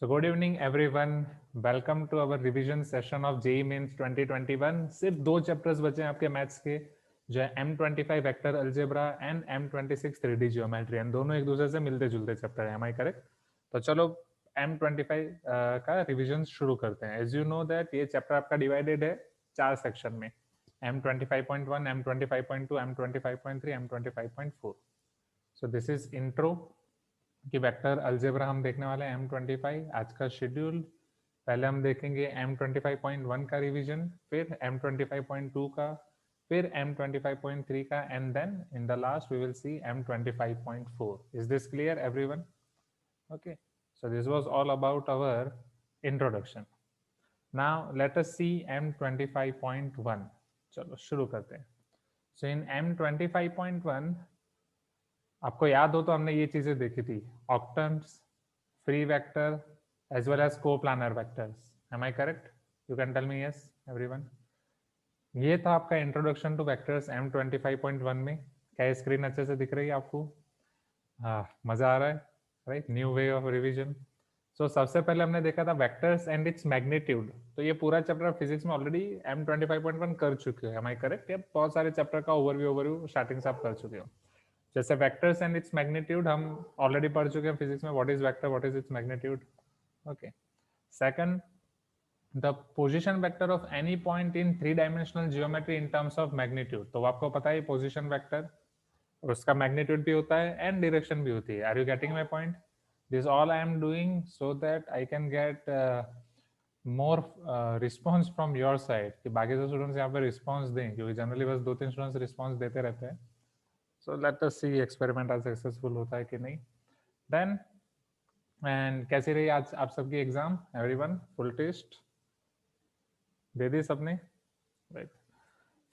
So good evening everyone. Welcome to our revision session of JEE Mains 2021. सिर्फ दो chapters बचे हैं आपके मैथ्स के, जो है M25 vector algebra and M26 3D geometry. And दोनों एक दूसरे से मिलते जुलते चैप्टर हैं, am I correct? तो चलो M25 का रिविजन शुरू करते हैं। एज यू नो दैट ये चैप्टर आपका डिवाइडेड है 4 सेक्शन में, M25.1, M25.2, M25.3, M25.4. So this is intro कि वेक्टर अलजेब्रा हम देखने वाले हैं M25। आज का शेड्यूल, पहले हम देखेंगे M25.1 का रिवीजन, फिर M25.2 का, फिर M25.3 का, and then in the last we will see M25.4. Is this clear everyone? Okay, so this was all about our introduction. Now let us see M25.1. चलो शुरू करते हैं. सो इन M25.1 आपको याद हो तो हमने ये चीजें देखी थी, octants, free vector as well as coplanar vectors. Am I correct? You can tell me yes everyone. ये था आपका इंट्रोडक्शन टू वेक्टर्स M25.1 में. क्या ये स्क्रीन अच्छे से दिख रही है आपको? हाँ, मजा आ रहा है, right? New way of revision. So सबसे पहले हमने देखा था वेक्टर्स एंड इट्स मैग्नीट्यूड. तो ये पूरा चैप्टर फिजिक्स में ऑलरेडी M25.1 कर चुके हो, एम आई करेक्ट? ये बहुत सारे चैप्टर का ओवरव्यू स्टार्टिंग से आप कर चुके हो. जैसे वेक्टर्स एंड इट्स मैग्नीट्यूड हम ऑलरेडी पढ़ चुके हैं फिजिक्स में. What is vector, what is its magnitude. Okay. Second, the position vector of any point in 3 dimensional geometry in terms of magnitude. तो आपको पता है पोजीशन वेक्टर, उसका मैग्नीट्यूड भी होता है एंड डायरेक्शन भी होती है. Are you getting my point? This all I am doing so that I can get more response from your side, कि बाकी से स्टूडेंट्स यहाँ पे रिस्पॉन्स दें, क्योंकि जनरली बस 2-3 स्टूडेंट्स रिस्पॉन्स देते रहते हैं. So let us see experiment आज सक्सेसफुल होता है कि नहीं. देन एंड कैसी रही आज आप सबकी एग्जाम एवरीवन? फुल टेस्ट दे दी सबने, राइट?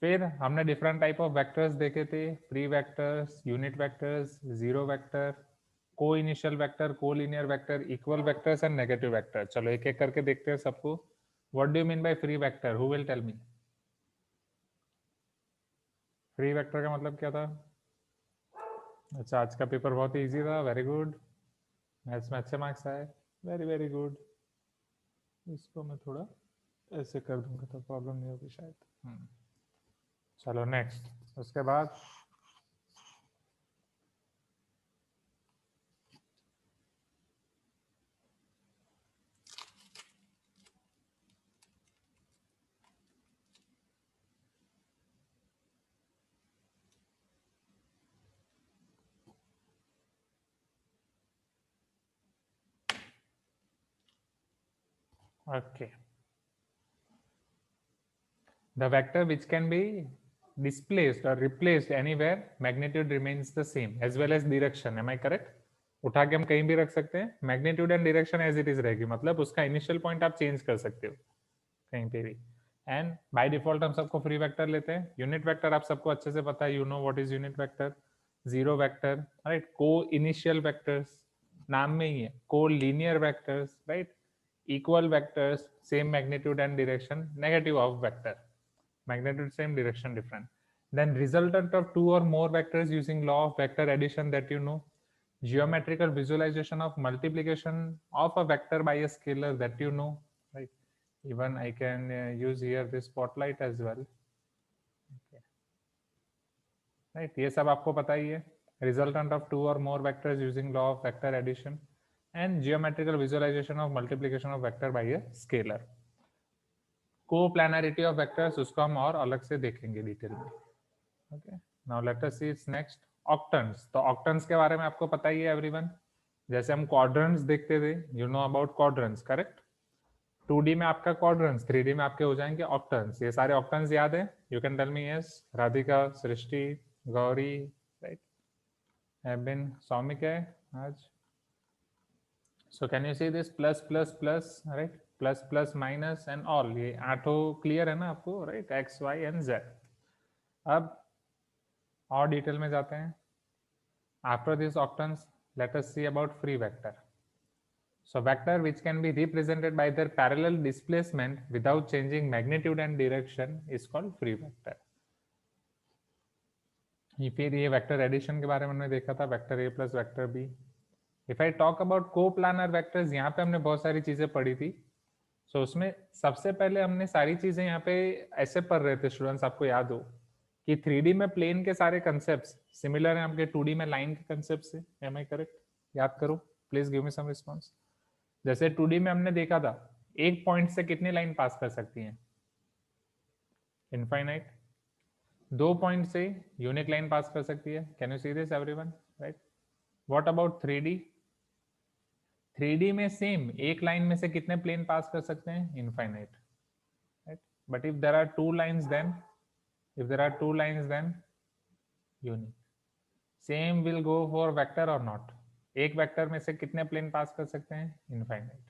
फिर हमने डिफरेंट टाइप ऑफ वेक्टर्स देखे थे, free vectors, unit vectors, zero vector, coinitial vector, collinear vector, equal vectors and negative vector. चलो एक एक करके देखते हैं सबको. What do you mean by free vector? Who will tell me? Free vector का मतलब क्या था? अच्छा, आज का पेपर बहुत ही इजी था. Very good. मैथ्स में अच्छे मार्क्स आए. Very very good. इसको मैं थोड़ा ऐसे कर दूंगा तो प्रॉब्लम नहीं होगी शायद. चलो नेक्स्ट. उसके बाद okay, the vector which can be displaced or replaced anywhere, magnitude remains the same as well as direction. am I correct? उठा के हम कहीं भी रख सकते हैं, magnitude and direction as it is रहेगी. मतलब उसका इनिशियल पॉइंट आप चेंज कर सकते हो कहीं पे भी. एंड बाय डिफॉल्ट हम सबको फ्री वेक्टर लेते हैं. यूनिट वेक्टर आप सबको अच्छे से पता है, you know what is unit vector. Zero vector, right? को इनिशियल वेक्टर्स, नाम में ही है. को linear vectors, right? equal vectors, same magnitude and direction. Negative of vector, magnitude same, direction different. Then resultant of two or more vectors using law of vector addition, that you know. Geometrical visualization of multiplication of a vector by a scalar, that you know, right? Even I can use here this spotlight as well. Okay. Right, ये सब आपको पता ही है. Resultant of two or more vectors using law of vector addition and geometrical visualization of multiplication of vector by a scalar. Co-planarity of vectors, उसको हम और अलग से देखेंगे डिटेल में. Okay, now let us see it's next. Octants. तो octants के बारे में आपको पता ही है एवरीवन. जैसे हम क्वाड्रेंट्स देखते थे, you know about quadrants, correct? 2D में आपका क्वाड्रेंट्स, 3D में आपके हो जाएंगे ऑक्टेंट्स. ये सारे ऑक्टेंट्स याद है? You can tell me yes. Radhika, Srishti, Gauri, right? Abin, Soumik है आज. So can you see this plus plus plus, right? Plus plus minus and all. ये आठों क्लियर है ना आपको, right? X, Y and Z. अब और डिटेल में जाते हैं. After these octants, let us see about free vector. So vector which can be represented by their parallel displacement without changing magnitude and direction is called free vector. फिर ये vector addition के बारे में हमने देखा था, vector A plus vector B. If I talk about को planner vectors, यहाँ पे हमने बहुत सारी चीजें पढ़ी थी. सो उसमें सबसे पहले हमने सारी चीजें यहाँ पे ऐसे पढ़ रहे थे स्टूडेंट्स, आपको याद हो कि 3D में प्लेन के सारे कंसेप्ट्स सिमिलर हैं आपके 2D में लाइन के कंसेप्ट से. Am I correct? याद करो, please give me some response. जैसे 2D में हमने देखा था एक पॉइंट से कितनी लाइन पास कर सकती हैं? इनफाइनाइट. 2 पॉइंट से यूनिक लाइन पास कर सकती है. Can you see this everyone? Right. What about 3D? 3D में सेम एक लाइन में से कितने प्लेन पास कर सकते हैं? Infinite. Right. But if there are two lines then, if there are two lines then unique. Same will go for vector or not? एक vector में से कितने प्लेन पास कर सकते हैं? इनफाइनाइट.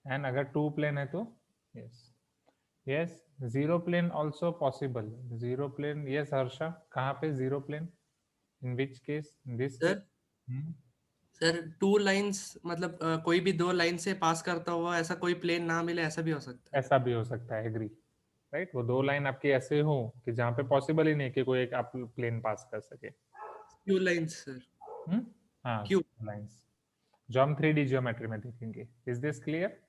एंड अगर टू प्लेन है तो yes. Yes, zero plane also possible. Zero plane, yes Harsha, कहाँ पे zero plane? In which case? This case. Sir 2 lines मतलब कोई भी 2 लाइन से पास करता हुआ ऐसा कोई प्लेन ना मिले, ऐसा भी हो सकता है. ऐसा भी हो सकता है, एग्री. राइट. वो 2 लाइन आपकी ऐसे हो कि जहाँ पे पॉसिबल ही नहीं कि कोई एक आप प्लेन पास कर सके. Q lines sir. हाँ, क्यू लाइंस जो हम 3D ज्योमेट्री में देखेंगे. Is this clear?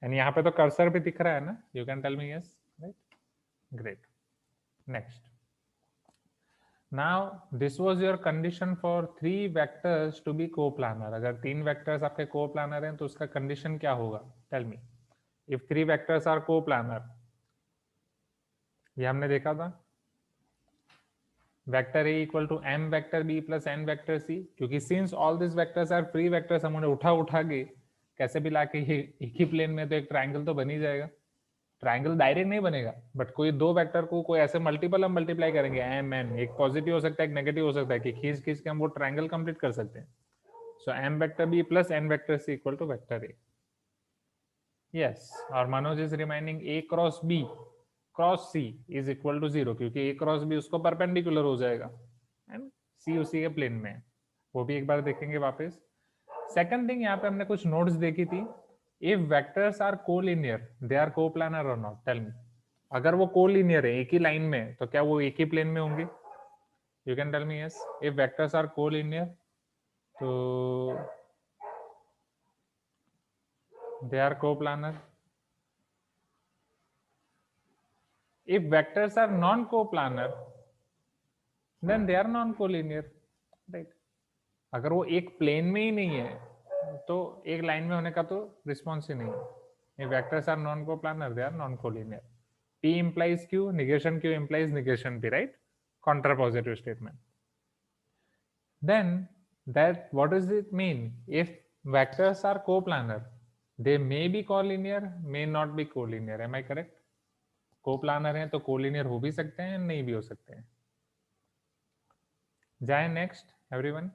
एंड यहाँ पे तो कर्सर भी दिख रहा है ना. You can tell me yes. Right. Great. Next. Now this was your condition for 3 vectors to be coplanar. अगर 3 वेक्टर्स आपके कोप्लानर हैं तो उसका कंडीशन क्या होगा? Tell me. If 3 vectors are coplanar, ये हमने देखा था vector A equal to M vector B plus N vector C. क्योंकि since all this vectors are free vectors, हम उन्हें उठा के कैसे भी लाके एक ही प्लेन में तो एक ट्राइंगल तो बन ही जाएगा. ट्राइंगल डायरेक्ट नहीं बनेगा, बट कोई दो वेक्टर को कोई ऐसे मल्टीपल हम मल्टीप्लाई करेंगे एम एन, एक पॉजिटिव हो सकता है एक नेगेटिव हो सकता है, कि खींच खींच के हम वो ट्राइंगल कंप्लीट कर सकते हैं. So M vector B plus N vector C equal to vector A. Yes. और Manoj is reminding A cross B cross C is equal to 0, क्योंकि ए क्रॉस बी उसको परपेंडिकुलर हो जाएगा एंड सी उसी के प्लेन में है. वो भी एक बार देखेंगे वापस. सेकंड थिंग, यहाँ पे हमने कुछ नोट्स देखी थी. If vectors are collinear they are coplanar और नॉट? Tell me. अगर वो कोलिनियर है, एक ही लाइन में, तो क्या वो एक ही प्लेन में होंगे? You can tell me yes. If vectors are collinear तो they are coplanar. if vectors are non coplanar then they are non collinear. right. अगर वो एक प्लेन में ही नहीं है तो एक लाइन में होने का तो रिस्पॉन्स ही नहीं है. if vectors are non coplanar they are non collinear. p implies q, negation q implies negation p, right? Contrapositive statement. Then that what does it mean? If vectors are coplanar they may be collinear, may not be collinear. am I correct? Coplanar हैं तो collinear हो भी सकते हैं, नहीं भी हो सकते हैं. जाए नेक्स्ट एवरीवन.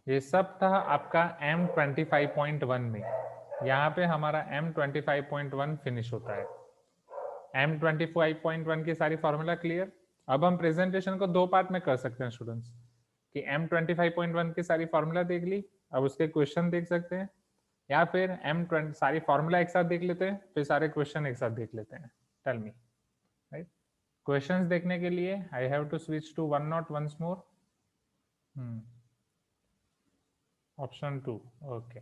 ये सब था आपका M25.1 में. यहाँ पे हमारा M25.1 फिनिश होता है. M25.1 की सारी फॉर्मूला क्लियर. अब हम प्रेजेंटेशन को दो पार्ट में कर सकते हैं स्टूडेंट्स, कि M25.1 की सारी फॉर्मूला देख ली, अब उसके क्वेश्चन देख सकते हैं, या फिर M20 सारी फॉर्मूला एक साथ देख लेते हैं, फिर सारे क्वेश्चन एक साथ देख लेते हैं. Tell me. राइट. क्वेश्चंस देखने के लिए I have to switch to one not once more. Option 2. Okay.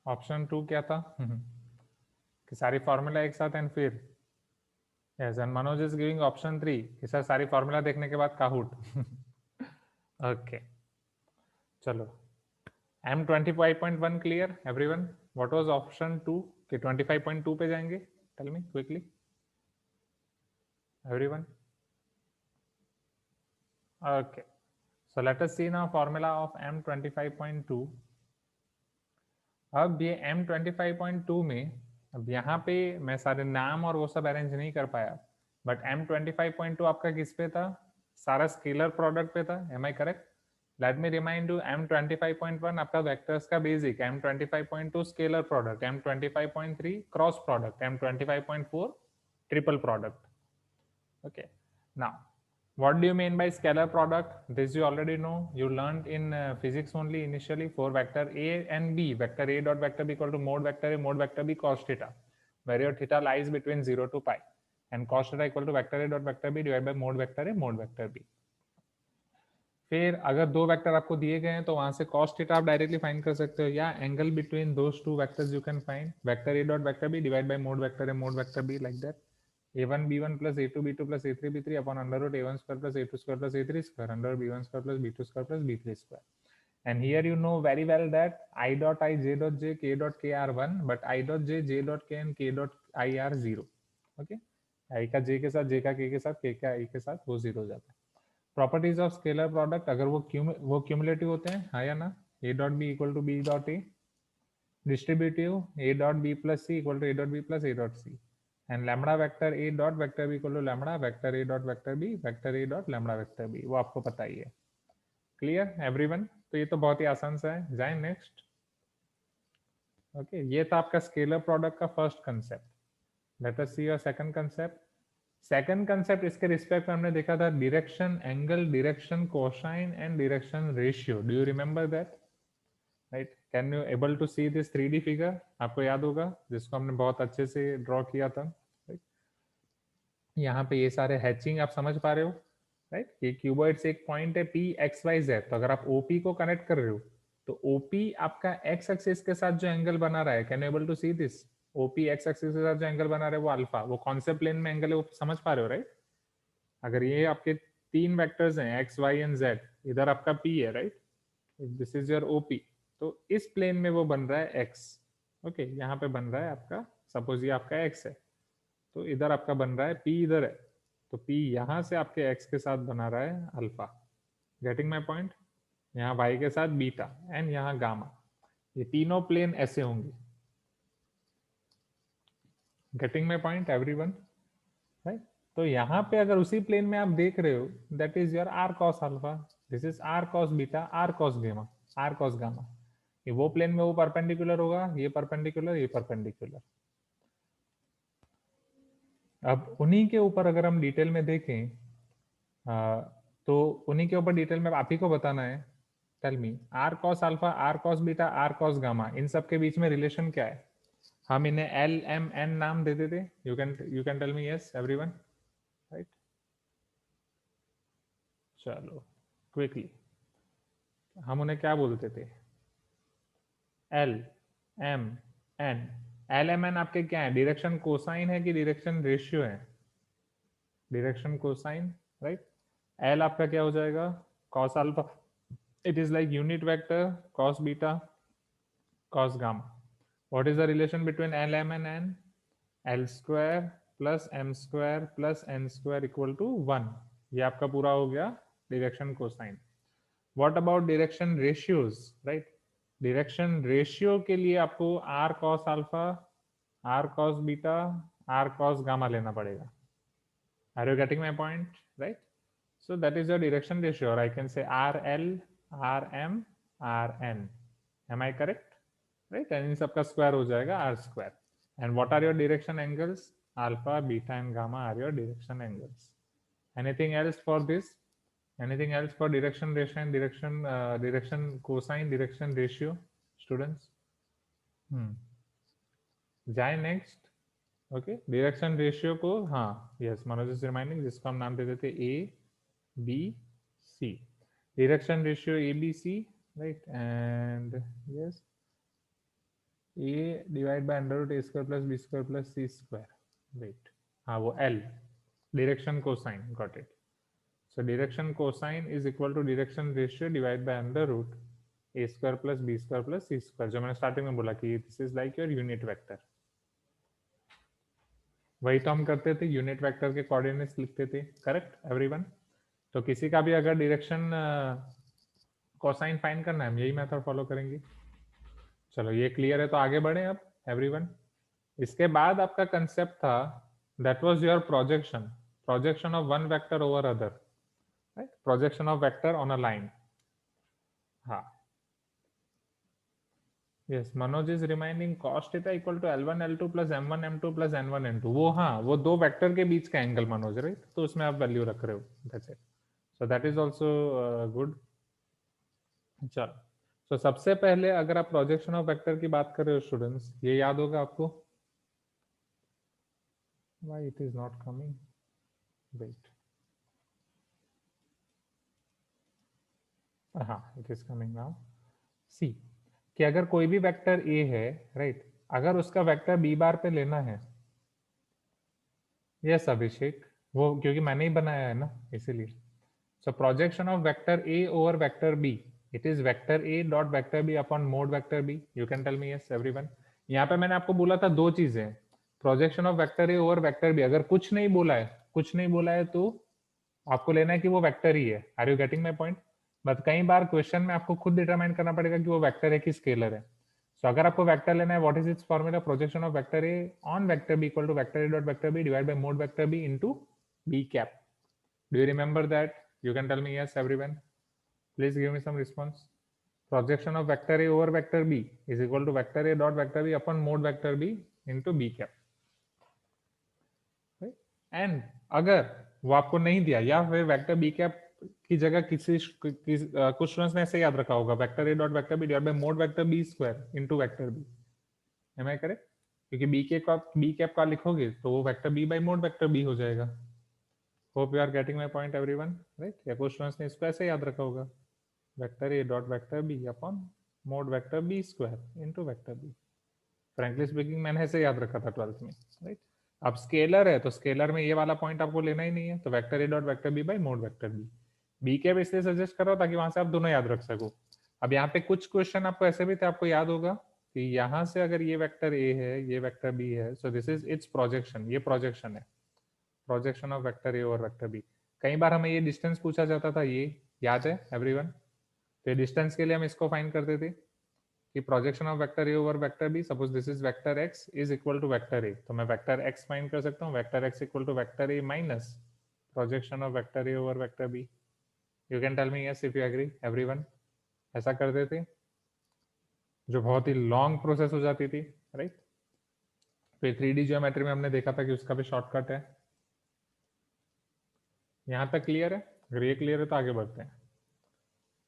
Option 2 क्या था? कि सारी फॉर्मूला एक साथ एंड फिर yes. And Manoj is giving option 3 कि सर सारी फॉर्मूला देखने के बाद काहूट. ओके. चलो. M25.1 clear everyone. What was option 2? कि 25.2 पे जाएंगे? Tell me quickly everyone. Okay, so let us see now formula of M25.2. अब ये M25.2 में, अब यहाँ पे मैं सारे नाम और वो सब अरेंज नहीं कर पाया, बट M25.2 आपका किस पे था? सारा स्केलर प्रोडक्ट पे था. Am I correct? Let me remind you, M25.1 आपका वेक्टर्स का basic, M25.2 scalar product, M25.3 cross product, M25.4 triple product. Okay. Now, what do you mean by scalar product? This you already know. You learned in physics only initially for vector A and B. Vector A dot vector B equal to mod vector A mod vector B cos theta, where your theta lies between 0 to pi, and cos theta equal to vector A dot vector B divided by mod vector A mod vector B. फिर अगर दो vector आपको दिए गए हैं तो वहां से cos थीटा आप डायरेक्टली फाइंड कर सकते हो, या angle between those two vectors you can find vector A dot vector B divide by mod vector A mod vector B, like that a1 b1 plus a2 b2 plus a3 b3 upon under root a1 square plus a2 square plus a3 square under b1 square plus b2 square plus b3 square. And here you know very well that I dot I, j dot j, k dot k are 1, but I dot j, j dot k and k dot I are 0. Okay? I का j के साथ, j का k के साथ, k का I के साथ वो 0 हो जाता है. Properties of scalar product, अगर वो cumulative होते हैं, हाँ या ना? A dot b equal to b dot a. Distributive, a dot b plus c equal to a dot b plus a dot c. And lambda vector a dot vector b equal to lambda vector a dot vector b vector a dot lambda vector b. वो आपको पता ही है. Clear everyone? तो ये तो बहुत ही आसान सा है. जाए नेक्स्ट. ओके, ये था आपका स्केलर प्रोडक्ट का first concept. Let us see your second concept. Second concept इसके रिस्पेक्ट में हमने देखा था direction angle, direction cosine and direction ratio. Do you remember that? Right, can you able to see this 3D figure? आपको याद होगा, जिसको हमने बहुत अच्छे से ड्रॉ किया था. राइट, यहाँ पे ये सारे हैचिंग आप समझ पा रहे हो. राइट, ये क्यूबॉइड से एक पॉइंट है P x y z. तो अगर आप OP को कनेक्ट कर रहे हो तो OP आपका x एक्सिस के साथ जो एंगल बना रहा है, can you able to see this? OP x axis के साथ जो एंगल बना रहा है वो अल्फा, वो कौन से प्लेन में एंगल है वो समझ पा रहे हो? राइट, अगर ये आपके तीन वेक्टर्स हैं x y and z, इधर आपका P है. Right, this is your OP. तो इस प्लेन में वो बन रहा है x. ओके, यहाँ पे बन रहा है आपका, सपोज ये आपका x है, तो इधर आपका बन रहा है P, इधर है, तो P यहाँ से आपके x के साथ बना रहा है अल्फा. Getting my point? यहाँ y के साथ बीटा एंड यहाँ गामा. ये तीनों प्लेन ऐसे होंगे. Getting my point everyone? Right, तो यहाँ पे अगर उसी प्लेन में आप देख रहे हो, that is your r cos alpha, this is r cos beta, r cos gamma, r cos gamma. ये वो प्लेन में वो परपेंडिकुलर होगा, ये परपेंडिकुलर, ये परपेंडिकुलर. अब उन्हीं के ऊपर अगर हम डिटेल में देखें, तो उन्हीं के ऊपर डिटेल में आप ही को बताना है. Tell me, r cos alpha, r cos beta, r cos gamma, इन सब के बीच में रिलेशन क्या है? हम इन्हें L M N नाम दे देते. You can tell me yes everyone? Right, चलो क्विकली हम उन्हें क्या बोलते थे? L M N. L M N आपके क्या है? डायरेक्शन कोसाइन है कि डायरेक्शन रेशियो है? Direction cosine. राइट, L आपका क्या हो जाएगा? cos alpha. It is like unit vector cos beta cos gamma. What is the relation between L M and N? L square plus M square plus N square equal to 1. ये आपका पूरा हो गया direction cosine. What about direction ratios? Right, direction ratio के लिए आपको r cos alpha, r cos beta, r cos gamma लेना पड़ेगा. Are you getting my point? Right, so that is your direction ratio, or I can say RL, RM, RN. Am I correct? Right, and इन सबका square हो जाएगा r square. And what are your direction angles? Alpha, beta and gamma are your direction angles. Anything else for this? Anything else for direction ratio and direction cosine, direction ratio, students? जाए next. Okay, direction ratio को, हाँ yes, Manoj is reminding, जिसको हम नाम दे देते A B C. Direction ratio A B C. Right, and yes, A divide by under root A square plus B square plus C square. Wait, हाँ वो L, direction cosine. Got it. So direction cosine is equal to direction ratio divide by under root A square plus B square plus C square, जो मैंने starting में बोला कि this is like your unit vector. वही तो हम करते थे, यूनिट वेक्टर के कोऑर्डिनेट्स लिखते थे. Correct everyone? तो किसी का भी अगर डायरेक्शन कोसाइन फाइंड करना है, हम यही मेथड फॉलो करेंगे. चलो ये क्लियर है, तो आगे बढ़े अब एवरीवन. इसके बाद आपका कंसेप्ट था, that was your projection, projection of one vector over other. Right, projection of vector on a line. हाँ yes, Manoj is reminding cos theta equal to L1 L2 plus M1 M2 plus N1 N2. वो हाँ, वो दो vector के बीच का angle Manoj. Right, तो उसमें आप वैल्यू रख रहे हो. That's it. So that is also good. चलो, तो सबसे पहले अगर आप प्रोजेक्शन ऑफ वेक्टर की बात कर रहे हो स्टूडेंट्स, ये याद होगा आपको. Why it is not coming? Wait, हाँ, it is coming now. See कि अगर कोई भी वेक्टर ए है, राइट, अगर उसका वेक्टर बी बार पे लेना है, यस अभिषेक, वो क्योंकि मैंने ही बनाया है ना, इसीलिए। So projection of vector A over vector B, it is vector A dot vector B upon mod vector B. You can tell me yes everyone. यहाँ पे मैंने आपको बोला था दो चीजें, projection of vector A over vector B. अगर कुछ नहीं बोला है, कुछ नहीं बोला है, तो आपको लेना है कि वो वेक्टर ही है। Are you getting my point? But कई बार क्वेश्चन में आपको खुद डिटरमाइन करना पड़ेगा कि वो वेक्टर है कि स्केलर है। सो अगर आपको वेक्टर लेना है, what is its formula? Projection of vector A on vector B equal to vector A dot vector B divide by mod vector B into B cap. Do you remember that? You can tell me yes, everyone. Please give me some response. Projection of vector A over vector B is equal to vector A dot vector B upon mode vector B into B cap. Right? And अगर वो आपको नहीं दिया, या फिर vector B cap की जगह कुछ स्टूडेंट्स ने ऐसे याद रखा होगा, vector A dot vector B divide by mod vector B square into vector B. Am I correct? क्योंकि बी कैप का लिखोगे तो वो vector B by mod vector B हो जाएगा। Hope you are getting my point everyone, right? या कुछ students ने इसको ऐसे याद रखा होगा, vector A dot vector B upon mod vector B square into vector B. Frankly speaking मैंने ऐसे याद रखा था 12th में, राइट? अब स्केलर है तो स्केलर में ये वाला पॉइंट आपको लेना ही नहीं है, तो vector A dot vector B by mod vector B. B के इसलिए सजेस्ट कर रहा हूं ताकि वहां से आप दोनों याद रख सको। अब यहाँ पे कुछ क्वेश्चन आपको ऐसे भी थे, आपको याद होगा कि यहाँ से अगर ये वेक्टर ए है, ये वेक्टर बी है, सो दिस इज इट्स प्रोजेक्शन, ये प्रोजेक्शन है, प्रोजेक्शन ऑफ वेक्टर ए और वेक्टर बी। कई बार हमें ये डिस्टेंस पूछा जाता था, ये याद है एवरीवन? तो डिस्टेंस के लिए हम इसको फाइंड करते थे कि projection of vector A over vector B, suppose this is vector X is equal to vector A, तो मैं वेक्टर एक्स फाइंड कर सकता हूँ, vector X equal to vector A minus projection of vector A over vector B. You can tell me yes if you agree everyone. ऐसा करते थे, जो बहुत ही लॉन्ग प्रोसेस हो जाती थी, राइट? फिर 3D ज्योमेट्री में हमने देखा था कि उसका भी शॉर्टकट है। यहाँ तक क्लियर है? अगर ये क्लियर है तो आगे बढ़ते हैं।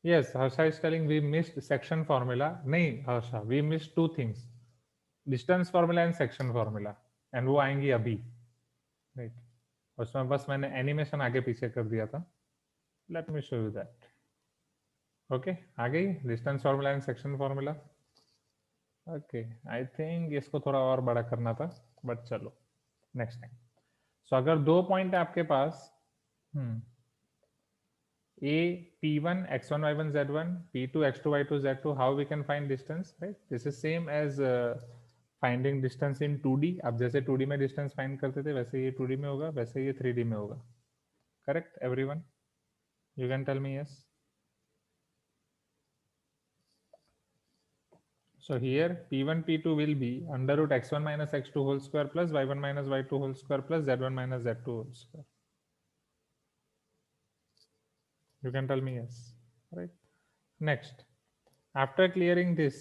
Yes, Harsha is telling we missed section formula. नहीं Harsha, we missed two things, distance formula and section formula, and वो आएंगी अभी, right? उसमें बस मैंने एनिमेशन आगे पीछे कर दिया था। Let me show you that. Okay, आ गई distance formula and section formula. Okay, I think इसको थोड़ा और बड़ा करना था, but चलो next time. So अगर दो पॉइंट है आपके पास, A P1 x1 y1 z1, P2 x2 y2 z2, how we can find distance, right? This is same as finding distance in 2D. अब जैसे 2D में distance find करते थे, वैसे ये 2D में होगा, वैसे ये 3D में होगा। Correct, everyone? You can tell me yes. So here P1 P2 will be under root x1 minus x2 whole square plus y1 minus y2 whole square plus z1 minus z2 whole square. You can tell me yes, right? Next, after clearing this,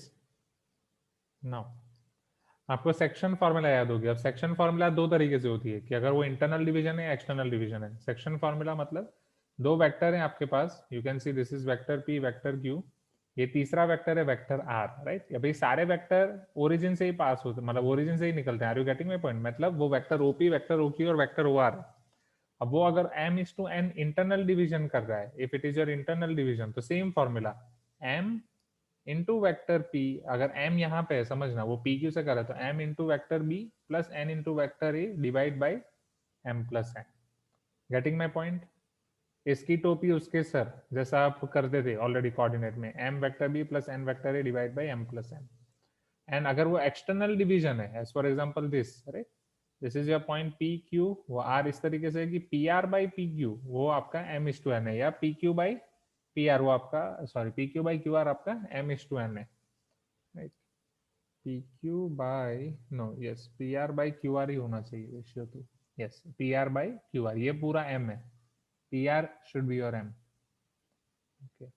now आपको section formula याद होगी। अब section formula दो तरीके से होती है कि अगर वो इंटरनल डिवीजन है, एक्सटर्नल डिवीजन है। सेक्शन फॉर्मूला मतलब दो वेक्टर हैं आपके पास, you can see this is vector P, vector Q, ये तीसरा वेक्टर है वेक्टर आर, राइट? अभी सारे वेक्टर ओरिजिन से ही पास होते, मतलब ओरिजिन से ही निकलते हैं। Are you getting my point? मतलब वो वेक्टर ओपी, वेक्टर ओक्यू और वेक्टर ओ आर। अब वो अगर m is to n internal division कर रहा है, if it is your internal division, तो same formula m into vector p, अगर m यहाँ पे है समझना, वो p क्यू से कर रहा है, तो m into vector b plus n into vector a divide by m plus n। Getting my point? इसकी टोपी उसके सर जैसा आप करते थे ऑलरेडी कोऑर्डिनेट में, m vector b plus n vector a divide by m plus n। And अगर वो एक्सटर्नल डिवीजन है, as for example this, right, this is your point P Q, वो आर इस तरीके से है कि P R by P Q वो आपका एम इज टू एन है, या P Q by P R वो आपका, sorry, P Q by Q R आपका एम इज टू एन है, right? P Q by, no, yes, P R by Q R ही होना चाहिए ratio to, yes, P R by Q R, ये पूरा M है, P R should be your M. Okay,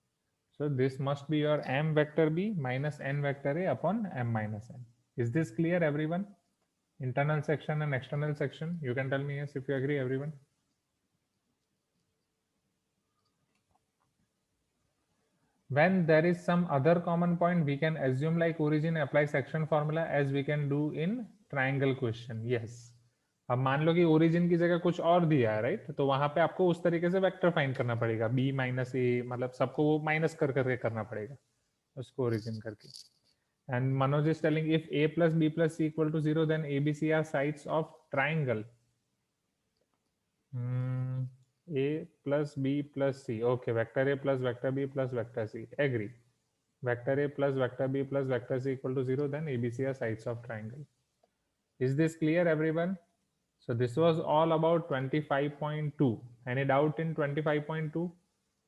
so this must be your m vector b minus n vector a upon m minus n. Is this clear everyone? Internal section and external section, you can tell me yes if you agree everyone. When there is some other common point, we can assume like origin, apply section formula as we can do in triangle question. Yes, अब मान लो कि origin की जगह कुछ और दिया है, राइट? तो वहां पे आपको उस तरीके से वेक्टर फाइंड करना पड़ेगा, b माइनस ए, मतलब सबको वो माइनस कर करके करना पड़ेगा उसको ओरिजिन करके. And Manoj is telling if a plus b plus c equal to 0, then a, b, c are sides of triangle. A plus b plus c. Okay, vector a plus vector b plus vector c. Agree. Vector a plus vector b plus vector c equal to 0, then a, b, c are sides of triangle. Is this clear, everyone? So this was all about 25.2. Any doubt in 25.2?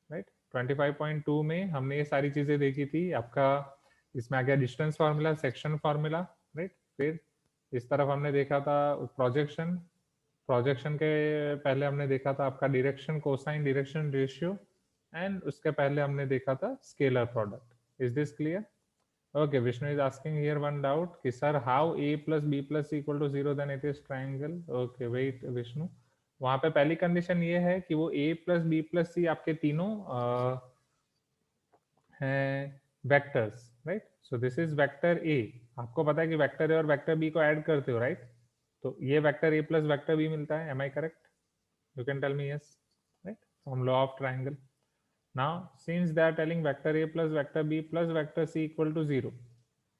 Right? 25.2 में हमने ये सारी चीजें देखी थी. आपका इसमें आ गया distance formula, section formula, right? फिर इस तरफ हमने देखा था प्रोजेक्शन. प्रोजेक्शन के पहले हमने देखा था आपका direction, cosine direction ratio, and उसके पहले हमने देखा था scalar product. Is this clear? Okay, Vishnu is asking here one doubt कि sir how a plus b plus c equal to 0 then it is triangle. Okay, wait Vishnu. वहाँ पे पहली condition ये है कि वो a plus b plus c आपके तीनों हैं vectors, right? So this is vector a. आपको पता है कि वेक्टर a और वेक्टर b को ऐड करते हो, राइट? तो ये vector a plus vector b मिलता है. Am I correct? You can tell me yes, right? From law of triangle. Now, since they are telling vector a plus vector b plus vector c equal to 0,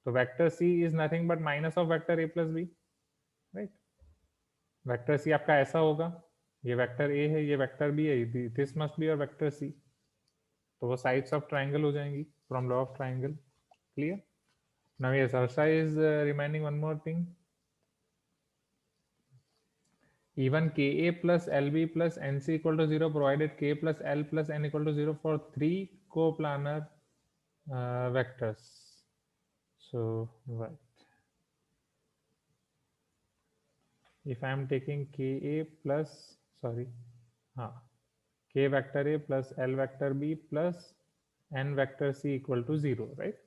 so vector c is nothing but minus of vector a plus b, right? Vector c आपका ऐसा होगा, ये vector a है, ये vector b है, this must be your vector c. तो वो sides of triangle हो जाएंगी from law of triangle. Clear? Now yes, Harsha is reminding one more thing. Even ka plus lb plus nc equal to 0 provided k plus l plus n equal to 0 for 3 coplanar vectors. So right, if I am taking ka plus k vector a plus l vector b plus n vector c equal to 0, right?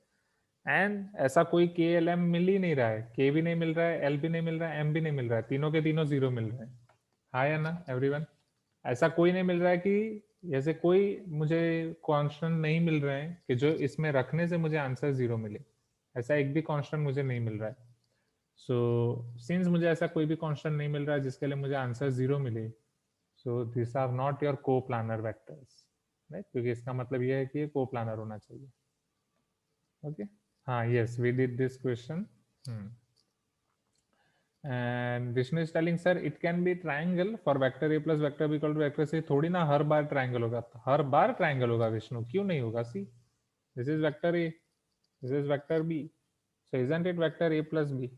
And ऐसा कोई के L M मिल ही नहीं रहा है, के भी नहीं मिल रहा है, एल भी नहीं मिल रहा है, एम भी नहीं मिल रहा है, तीनों के तीनों जीरो मिल रहे हैं. हाँ या ना एवरीवन? ऐसा कोई नहीं मिल रहा है कि जैसे कोई मुझे कांस्टेंट नहीं मिल रहे हैं कि जो इसमें रखने से मुझे आंसर जीरो मिले. ऐसा एक भी कांस्टेंट मुझे नहीं मिल रहा है. सो सिंस मुझे ऐसा कोई भी कांस्टेंट नहीं मिल रहा है जिसके लिए मुझे आंसर जीरो मिले, so this are not your coplanar vectors, right? क्योंकि इसका मतलब यह है कि ये को प्लानर होना चाहिए. ओके, हाँ, yes, we did this question. And Vishnu is telling sir it can be triangle for vector a plus vector b equal to vector c. थोड़ी ना हर बार ट्रायंगल होगा, हर बार ट्रायंगल होगा विष्णु, क्यों नहीं होगा? सी, this is vector a, this is vector b, so isn't it vector a plus b?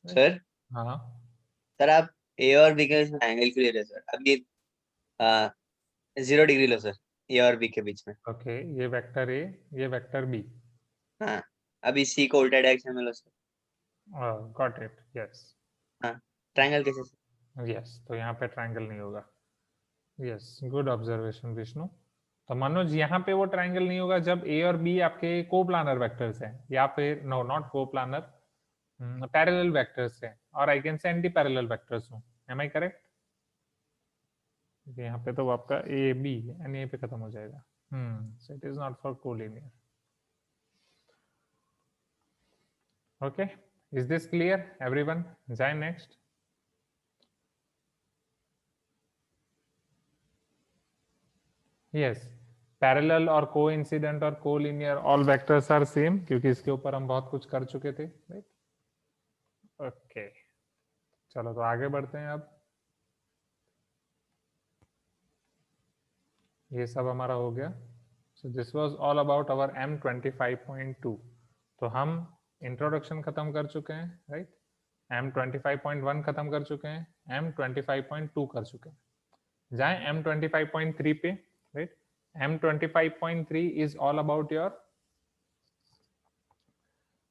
Sir हाँ sir आप ए और बी के बीच में एंगल क्यों ले रहे हैं सर? अब ये 0 डिग्री लो सर ए और बी के बीच में. ओके, ये वेक्टर a, ये वेक्टर b. हाँ, अभी सी को उल्टा डायरेक्शन में लो सर. Got it, yes. हाँ, ट्रायंगल कैसे सर? यस, तो यहाँ पे ट्रायंगल नहीं होगा. Yes, good observation Vishnu. तो मनोज यहाँ पे वो ट्रायंगल नहीं होगा जब ए और बी आपके कोप्लानर वेक्टर्स हैं, या फिर no not coplanar, parallel vectors हैं, और I can say anti parallel vectors हूँ. Am I correct? यहाँ पे तो आपका ए बी एंड ए पे खत्म हो जाएगा. So it is not for collinear. Okay, is this clear everyone? जाए नेक्स्ट. यस, पैरेलल और कोइंसिडेंट और collinear all vectors are same, क्योंकि इसके ऊपर हम बहुत कुछ कर चुके थे, राइट? ओके, चलो तो आगे बढ़ते हैं. अब ये सब हमारा हो गया. So this was all about our M25.2. तो हम इंट्रोडक्शन खत्म कर चुके हैं, राइट? M25.1 खत्म कर चुके हैं, M25.2 कर चुके हैं. जाएं M25.3 पे, right? M25.3 is all about your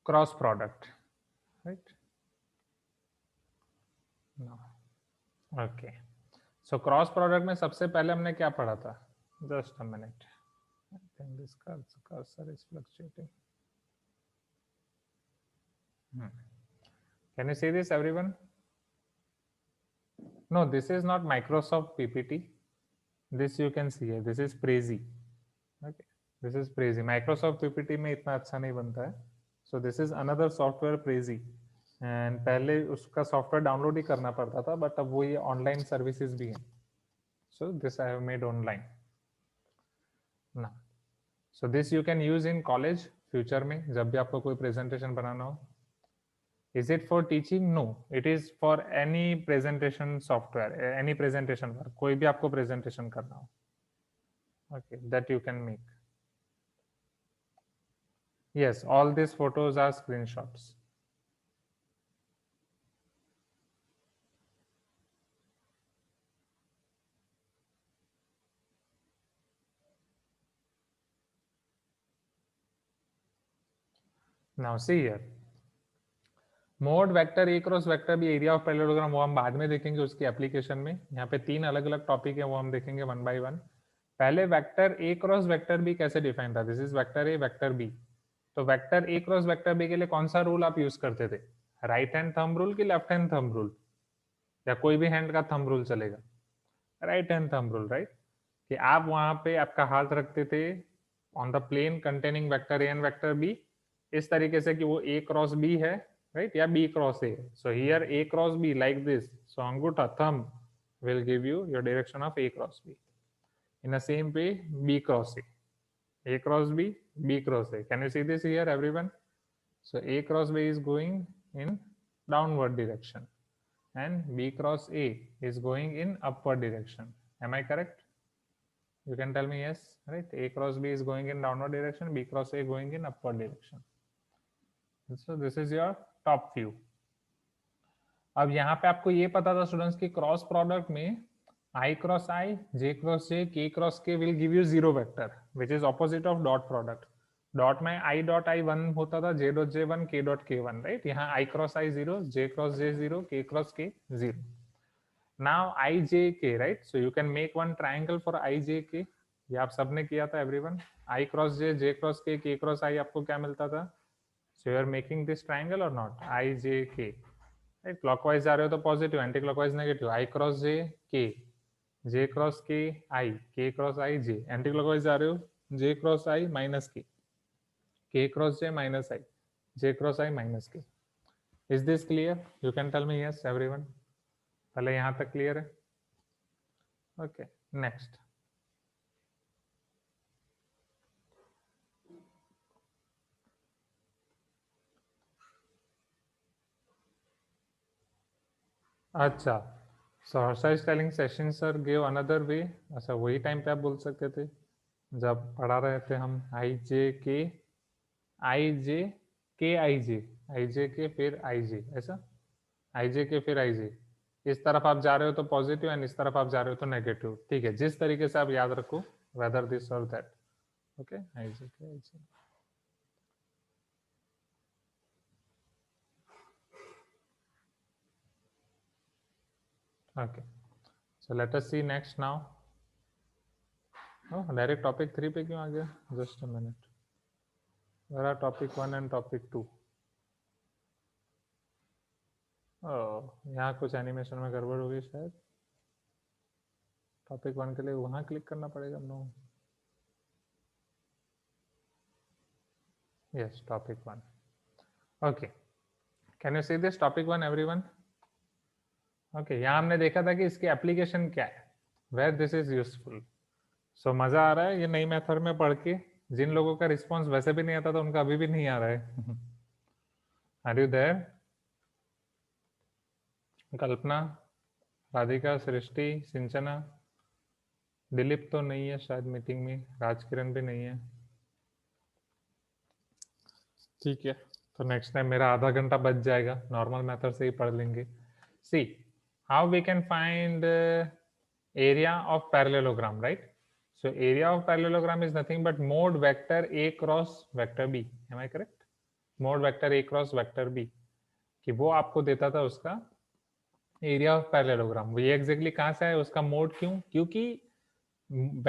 cross product, right? No. Okay. So cross product में सबसे पहले हमने क्या पढ़ा था? Just a minute. I think this cursor is fluctuating. Can you see this, everyone? No, this is not Microsoft PPT. This you can see here. This is Prezi. Okay, this is Prezi. Microsoft PPT में इतना अच्छा नहीं बनता है. So this is another software, Prezi. And पहले उसका software download ही करना पड़ता था, बट अब वो ये ऑनलाइन सर्विसेज भी हैं. So this I have made online ना. So this you can use in college future में, जब भी आपको कोई प्रेजेंटेशन बनाना हो. Is it for teaching? No, it is for any presentation software, any presentation work. कोई भी आपको presentation करना हो, okay, that you can make. Yes, all these photos are screenshots. Now see here. Mode vector A cross vector भी area of parallelogram, वो हम बाद में देखेंगे उसकी एप्लीकेशन में. यहाँ पे 3 अलग अलग टॉपिक है, वो हम देखेंगे वन बाय वन. पहले vector A cross vector B कैसे डिफाइन था. This is vector A vector B. तो vector A cross vector B के लिए कौन सा रूल आप यूज करते थे, राइट हैंड थंब रूल कि लेफ्ट हैंड थंब रूल, या कोई भी हैंड का थंब रूल चलेगा. Right hand thumb rule, right. कि आप वहां पे आपका हाथ रखते थे on the plane containing vector A and vector B, इस तरीके से कि वो ए क्रॉस बी है, right, या b cross a. So here a cross b like this, so angutha thumb will give you your direction of a cross b. In the same way b cross a cross b, b cross a. Can you see this here everyone? So a cross b is going in downward direction and b cross a is going in upward direction. Am I correct? You can tell me yes, right? A cross b is going in downward direction, b cross a going in upward direction. So this is your top view. अब यहाँ पे आपको ये पता था students की cross product में i cross i, j cross j, k cross k will give you zero vector which is opposite of dot product. Dot में i डॉट i 1 होता था, j dot j 1, k dot k 1, right. यहाँ i cross i 0, j cross j 0, k cross k 0. Now i j k, right. So you can make one triangle for i j k. ये आप सबने किया था everyone. i cross j cross k cross i आपको क्या मिलता था. So you are making this triangle or not? I, J, K. Right? Clockwise जा रहे हो तो positive, anti-clockwise negative. I cross J, K. J cross K, I. K cross I, J. Anti-clockwise जा रहे हो, J cross I minus K. K cross J minus I. J cross I minus K. Is this clear? You can tell me yes, everyone. पहले यहाँ तक clear है? Okay. Next. अच्छा, so Harsha is telling session sir gave another way. अच्छा, वही time पे आप बोल सकते थे जब पढ़ा रहे थे हम i j k के फिर i j, ऐसा i j के फिर i j. इस तरफ आप जा रहे हो तो पॉजिटिव एंड इस तरफ आप जा रहे हो तो नेगेटिव. ठीक है, जिस तरीके से आप याद रखो, वेदर दिस और दैट. ओके, i j के i j. Okay, so let us see next now. Oh, direct topic 3 पे क्यों आ गया? Just a minute. Where are topic 1 and topic 2? Oh, यहाँ कुछ एनिमेशन में गड़बड़ होगी शायद. टॉपिक 1 के लिए वहाँ क्लिक करना पड़ेगा. No. Yes, topic 1. Okay. Can you see this topic 1, everyone? Okay, यहाँ हमने देखा था कि इसकी एप्लीकेशन क्या है, where this is useful. So मजा आ रहा है ये नई मेथड में पढ़ के. जिन लोगों का रिस्पॉन्स वैसे भी नहीं आता था उनका अभी भी नहीं आ रहा है. Are you there? कल्पना, राधिका, सृष्टि, सिंचना, दिलीप तो नहीं है शायद मीटिंग में, राजकिरण भी नहीं है. ठीक है, तो नेक्स्ट टाइम मेरा आधा घंटा बच जाएगा, नॉर्मल मेथड से ही पढ़ लेंगे. See how we can find area of parallelogram, right. So area of parallelogram is nothing but mode vector A cross vector B. Am I correct? Mode vector A cross vector B. कि वो आपको देता था उसका area of parallelogram. ये exactly कहाँ से है, उसका मोड क्यों? क्योंकि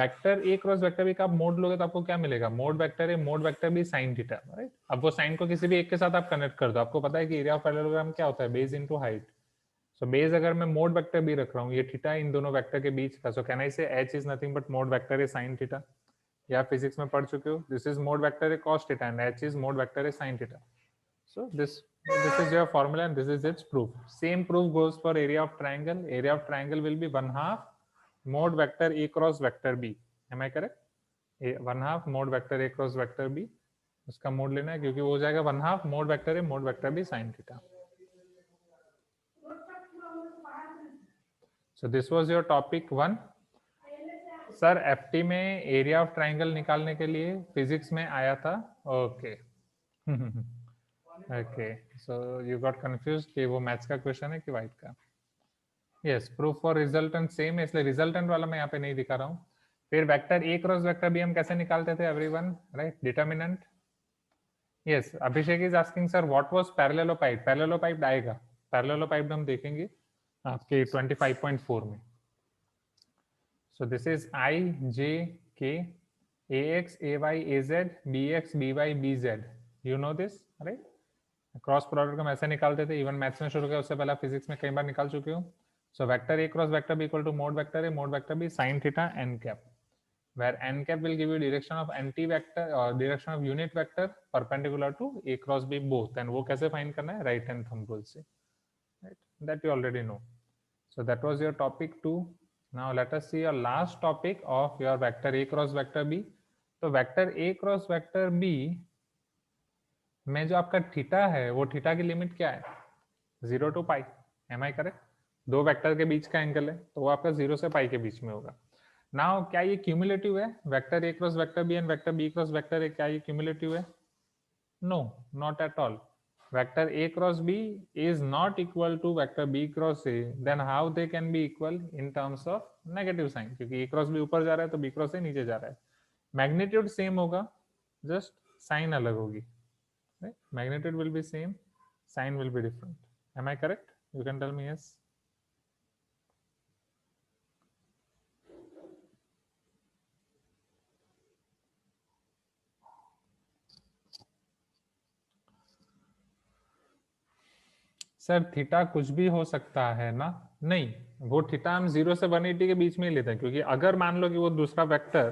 vector A cross vector B का आप मोड लोगे तो आपको क्या मिलेगा, mod vector A mod vector B sine theta, right. अब वो साइन को किसी भी एक के साथ आप कनेक्ट कर दो. आपको पता है कि एरिया ऑफ पैरेललोग्राम क्या होता है, base into height. So base अगर मैं मोड वेक्टर बी रख रहा हूँ, ये थीटा इन दोनों वेक्टर के बीच का. सो कैन आई से H is nothing but mode vector A sine theta. या फिजिक्स में पढ़ चुके हो, this is mode vector A cos theta and H is mode vector A sine theta. So this This is your formula and this is its proof. Same proof goes for area of triangle. Area of triangle will be 1/2 mod vector A cross vector B. Am I correct? 1/2 mod vector A cross vector B. उसका mode लेना है क्योंकि वो हो जाएगा 1/2 mod vector A mod vector B sin theta. So this was your topic 1. Sir FT में area of triangle निकालने के लिए फिजिक्स में आया था. Okay okay, so you got confused कि वो मैथ्स का क्वेश्चन है कि वाइट का. Yes, proof for resultant same है, इसलिए रिजल्टेंट वाला मैं यहाँ पे नहीं दिखा रहा हूँ. फिर vector A cross vector B हम कैसे निकालते थे everyone, right? Determinant. Yes, Abhishek is asking sir what was parallelepiped. Parallelepiped आएगा, पैरेललोपाइड हम देखेंगे आपके 25.4 में. So this is I, J, K, AX, AY, AZ, BX, BY, BZ. You know this, right? Cross product हम ऐसे निकालते थे, इवन मैथ्स में शुरू किया उससे पहले फिजिक्स में कई बार निकाल चुके हो. So vector A cross vector B equal to mod vector A mod vector B sine theta N cap, where N cap will give you direction of anti vector और direction of unit vector perpendicular to A cross B both. And वो कैसे find करना है? Right hand thumb rule से, right? That you already know. So that was your topic 2. Now let us see your last topic of your vector A cross vector B. तो vector A cross vector B में जो आपका theta है वो theta की limit क्या है? 0 to pi. Am I correct? दो वेक्टर के बीच का एंगल है तो वो आपका 0 से पाई के बीच में होगा. नाउ क्या ये क्यूमुलेटिव है? Vector A cross vector B and vector B cross vector A, क्या ये क्यूमुलेटिव है? No, not at all. Vector A cross B is not equal to vector B cross A. Then how they can be equal in terms of negative sign? क्योंकि A cross B ऊपर जा रहा है तो B cross A नीचे जा रहा है. Magnitude same होगा, just sign अलग होगी. Right? Magnitude will be same, sign will be different. Am I correct? You can tell me yes. Sir theta कुछ भी हो सकता है ना? नहीं, वो थीटा हम 0 से 180 के बीच में ही लेते हैं, क्योंकि अगर मान लो कि वो दूसरा वेक्टर,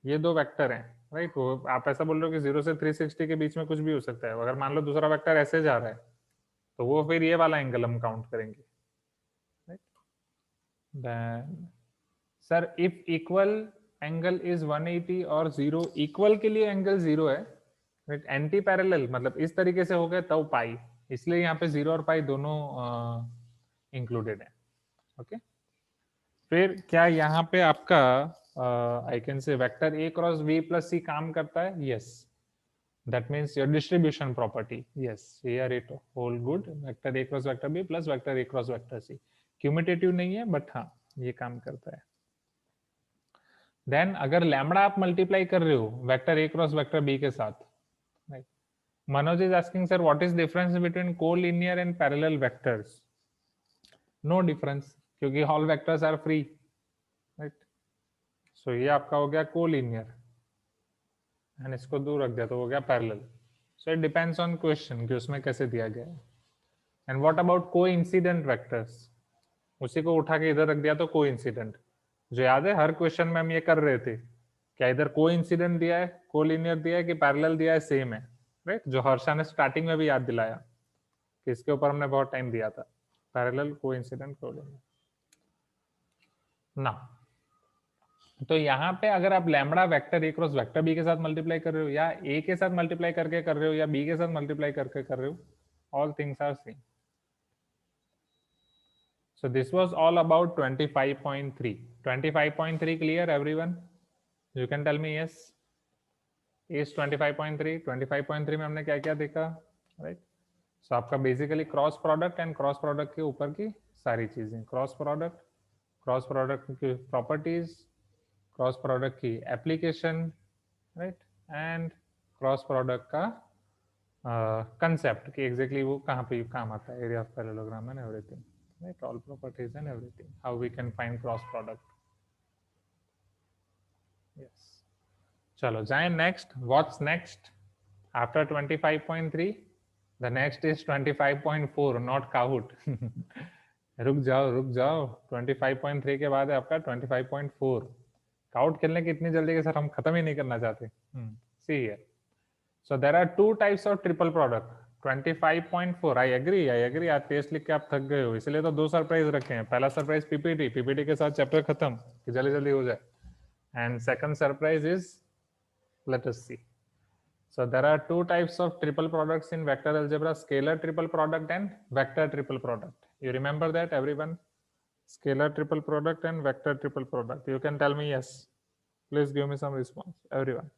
ये दो वेक्टर हैं, राइट? वो आप ऐसा बोल रहे हो कि 0 से 360 के बीच में कुछ भी हो सकता है. अगर मान लो दूसरा वेक्टर ऐसे जा रहा है तो वो फिर ये वाला एंगल हम काउंट करेंगे, right? Then sir if equal angle is 180 और 0, इक्वल के लिए एंगल 0 है, राइट? एंटी पैरेलल मतलब इस तरीके से हो गए तब पाई, इसलिए यहाँ पे 0 और पाई दोनों इंक्लूडेड है. ओके, फिर क्या यहाँ पे आपका I can say vector A cross B plus C काम करता है? Yes, that means your distribution property. Yes, here it hold good. Vector A cross vector B plus vector A cross vector C commutative नहीं है, but हाँ ये काम करता है. देन अगर लैम्बडा आप मल्टीप्लाई कर रहे हो vector A cross vector B के साथ, right? Manoj is asking, sir, what is difference between collinear and parallel vectors? No difference, क्योंकि all vectors are free, right? So ये आपका हो गया collinear, and इसको दूर रख दिया तो हो गया parallel. So it depends on question कि उसमें कैसे दिया गया है. And what about coincident vectors? उसी को उठा के इधर रख दिया तो coincident. जो याद है हर क्वेश्चन में हम ये कर रहे थे, क्या इधर coincident दिया है, collinear दिया है कि parallel दिया है, सेम है, राइट? जो हर्षा ने स्टार्टिंग में भी याद दिलाया कि इसके ऊपर हमने बहुत टाइम दिया था, पैरेलल, कोइंसिडेंट, कोलिनियर. ना तो यहाँ पे अगर आप lambda vector A cross vector B के साथ मल्टीप्लाई कर रहे हो या ए के साथ मल्टीप्लाई करके कर रहे हो या बी के साथ मल्टीप्लाई करके कर रहे हो, all things are same. So this was all about 25.3. 25.3 clear everyone? You can tell me yes. इस 25.3 25.3 में हमने क्या क्या देखा, राइट? सो आपका basically cross product and cross product के ऊपर की सारी चीजें, क्रॉस प्रोडक्ट की प्रॉपर्टीज, क्रॉस प्रोडक्ट की application, right? And cross product का कंसेप्ट कि एग्जैक्टली वो कहाँ पे काम आता है, area of parallelogram and everything, right? All properties and everything, how we can find cross product. Yes, चलो जाए next. What's next after 25.3? The next is 25.4, not Kahoot. रुक जाओ 25.3 के बाद है आपका 25.4. काउट खेलने की इतनी जल्दी के सर हम खत्म ही नहीं करना चाहते. See here. So there are two types of triple product. 25.4 I agree. आज टेस्ट लिख के आप थक गए हो, इसलिए तो 2 सरप्राइज रखे हैं। पहला सरप्राइज पीपीटी के साथ चैप्टर खत्म कि जल्दी जल्दी हो जाए, and second surprise is let us see. So there are two types of triple products in vector algebra: scalar triple product and vector triple product. You remember that, everyone? Scalar triple product and vector triple product. You can tell me yes. Please give me some response, everyone.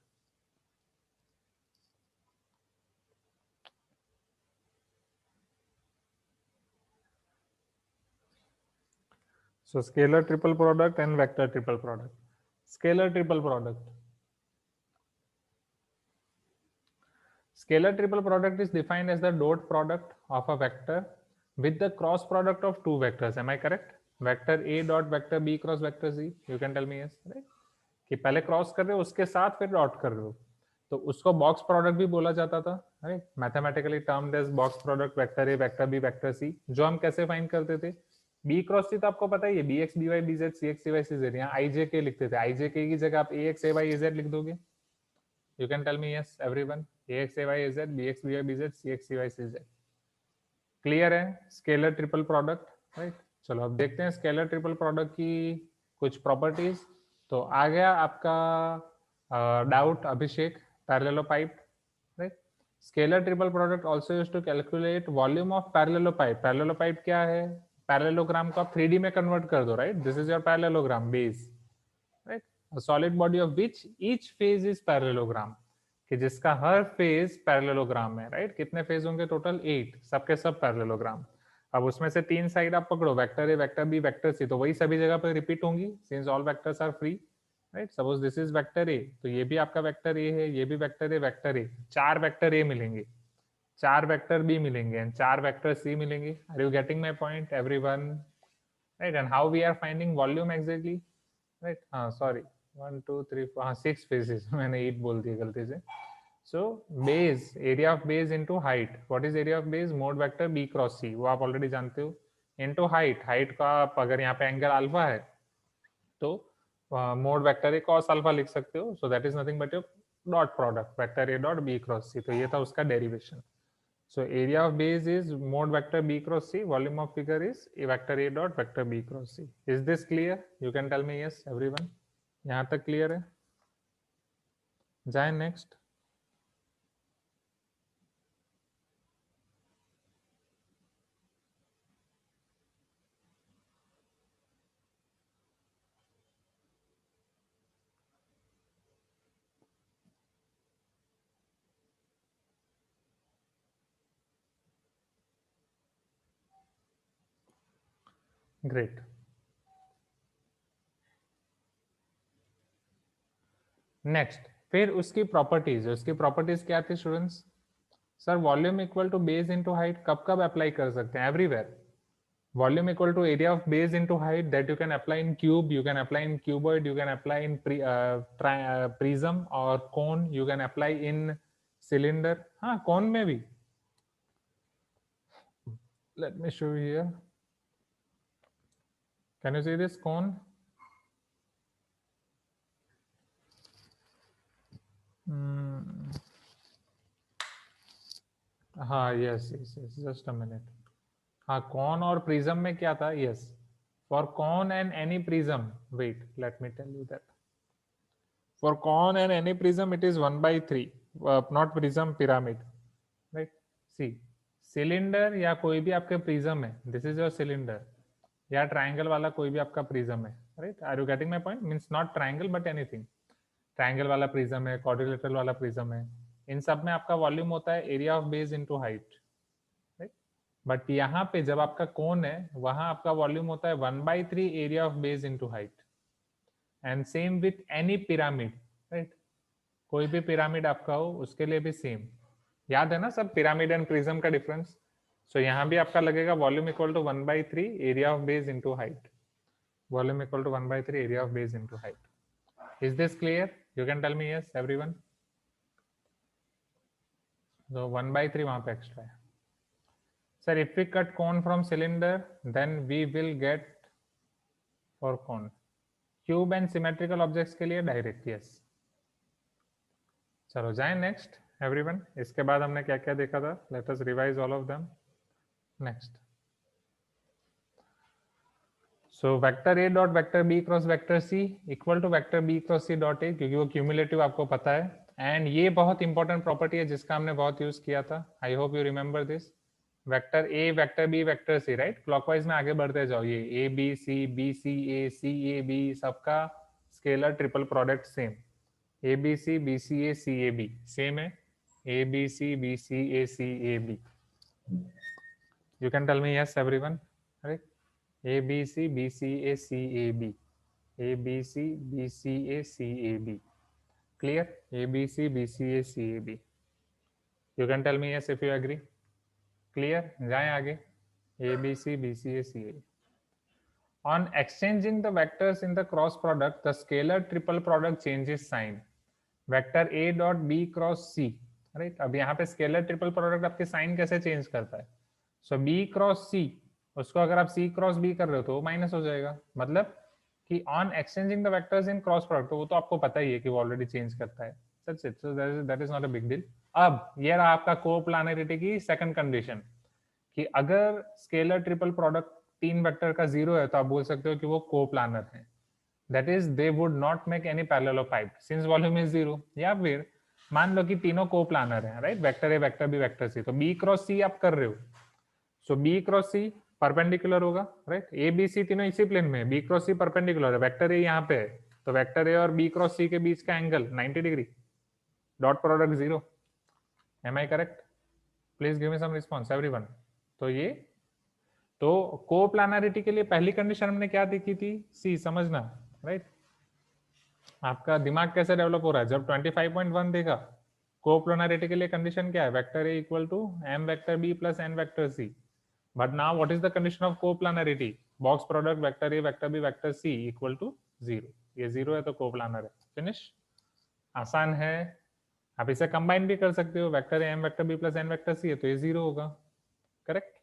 So scalar triple product and vector triple product. Scalar triple product. Scalar triple product is defined as the dot product of a vector with the cross product of two vectors. Am I correct? Vector A dot vector B cross vector C. You can tell me yes, right? कि पहले cross कर रहे हो उसके साथ फिर dot कर रहे हो, तो उसको बॉक्स प्रोडक्ट भी बोला जाता था, right? Mathematically termed as box product vector A vector B vector C, जो हम कैसे फाइंड करते थे? बी क्रॉस सी तो आपको पता ही है, B X B Y B Z C X C Y C Z. यहाँ आई जे के लिखते थे, आई जे के की जगह आप A X A Y A Z लिख दोगे। You can tell me yes everyone, A X A Y A Z B X B Y B Z C X C Y C Z. Clear है? Scalar triple product, right? चलो अब देखते हैं scalar triple product की कुछ properties. तो आ गया आपका doubt Abhishek, parallelepiped, right? Scalar triple product also used to calculate volume of parallelepiped. Parallelepiped क्या है? पैरेललोग्राम को आप 3D में कन्वर्ट कर दो, right? This is your parallelogram base, right? A solid body of which each phase is parallelogram, कि जिसका हर phase parallelogram है, राइट? कितने फेज होंगे टोटल? 8, सबके सब पैरेललोग्राम। अब उसमें से 3 साइड आप पकड़ो, vector A vector B vector C, तो वही सभी जगह पर रिपीट होंगी since all vectors are free, right? Suppose this is vector A, तो ये भी आपका वेक्टर ए है, ये भी vector A vector A, 4 vector A मिलेंगे, 4 वेक्टर बी मिलेंगे एंड 4 वेक्टर सी मिलेंगे। Are you getting my point everyone, right? And how we are finding volume exactly, right? हाँ सॉरी 1 2 3 4, हाँ 6 फेजेस, मैंने 8 बोल दिया गलती से। So base, area of base into height. What is area of base? Mode vector b cross c, वो आप already जानते हो। into height, height का आप अगर यहाँ पे एंगल अल्फा है तो मोड वेक्टर ए cos अल्फा लिख सकते हो। so that is nothing but your dot product, vector a dot b cross c। तो ये था उसका derivation। so area of base is mode vector b cross c, volume of figure is a vector a dot vector b cross c। is this clear? you can tell me yes everyone, यहाँ तक clear है? जाए next। Great. Next, फिर उसकी properties क्या थी students? Sir volume equal to base into height कब कब अप्लाई कर सकते हैं? Everywhere. Volume equal to area of base into height, that you can apply in cube, you can apply in cuboid, you can apply in prism और cone, you can apply in cylinder. हाँ cone में भी, let me show you here, can you see this cone? हाँ yes yes yes, just a minute. हाँ cone और prism में क्या था? Yes, for cone and any prism, wait let me tell you that, for cone and any prism it is 1/3, not prism, pyramid, right? See cylinder या कोई भी आपके prism है, दिस इज योर सिलेंडर, या triangle वाला कोई भी आपका प्रिज्म है, right? Are you getting my point? Means not triangle but anything, triangle वाला प्रिज्म है, क्वाड्रिलेटरल वाला प्रिज्म है, इन सब में आपका वॉल्यूम होता है area of base into height, right? But यहाँ पे जब आपका कोन है वहां आपका वॉल्यूम होता है 1/3 area of base into height. And same with any pyramid, right? कोई भी पिरामिड आपका हो उसके लिए भी सेम, याद है ना सब पिरामिड एंड प्रिज्म का डिफरेंस? सो यहाँ भी आपका लगेगा volume equal to 1/3 area of base into height, volume equal to 1/3 area of base into height. Is this clear? You can tell me yes everyone. So 1/3 वहां पे extra है। Sir, if we cut cone from cylinder, then we will get for cone. Cube and symmetrical objects के लिए direct, yes. चलो जाए next, everyone, इसके बाद हमने क्या क्या देखा था? Let us revise all of them. Next, so vector A dot vector B cross vector C equal to vector B cross C dot A, क्योंकि वो क्यूमुलेटिव आपको पता है. एंड ये बहुत इंपॉर्टेंट प्रॉपर्टी है जिसका हमने बहुत यूज किया था. I hope you remember this. Vector A vector B vector C, right? Clockwise में आगे बढ़ते जाओ. ये A B C A C A B सबका scalar triple product same. A B C A C A B same है. A B C A C A B. You can tell me yes everyone, right? A B C A C A B, A B C A C A B. Clear? A B C A C A B. You can tell me yes if you agree. Clear? जाएं आगे. A B C A C A B. On exchanging the vectors in the cross product, the scalar triple product changes sign. Vector A dot B cross C. Right? अब यहाँ पे scalar triple product आपके sign कैसे change करता है? So B cross C, उसको अगर आप C क्रॉस B कर रहे हो तो माइनस हो जाएगा. मतलब कि on exchanging the vectors in cross product, तो वो तो आपको पता ही है कि वो ऑलरेडी चेंज करता है. Such it, so that is not a big deal. अब ये रहा आपका कोप्लानरिटी की सेकंड कंडीशन, कि अगर स्केलर ट्रिपल प्रोडक्ट तीन वेक्टर का जीरो है तो आप बोल सकते हो कि वो कोप्लानर है. That is they would not make any parallelepiped since volume is zero. या फिर मान लो कि तीनों कोप्लानर हैं, right? Vector A vector B vector C, तो बी क्रॉस सी आप कर रहे हो, so B cross C perpendicular होगा, राइट? ए बी सी तीनों इसी प्लेन में, बी क्रॉस सी परपेंडिकुलर है, वेक्टर ए यहाँ पे है, तो वेक्टर ए और बी क्रॉस सी के बीच का angle 90 degree, dot product zero. Am I correct? Please give me some response everyone. तो ये तो कोप्लानरिटी के लिए पहली कंडीशन हमने क्या देखी थी? सी, समझना, राइट? आपका दिमाग कैसे डेवलप हो रहा है? जब 25.1 देखा, कोप्लानरिटी के लिए कंडीशन क्या है? Vector A equal to M vector B plus N vector C. But now what is the condition of coplanarity? Box product vector A vector B vector C equal to 0. ये 0 है तो coplanar है. Finish. आसान है. आप इसे combine भी कर सकते हो. Vector A M vector B plus N vector C है तो ये 0 होगा. Correct?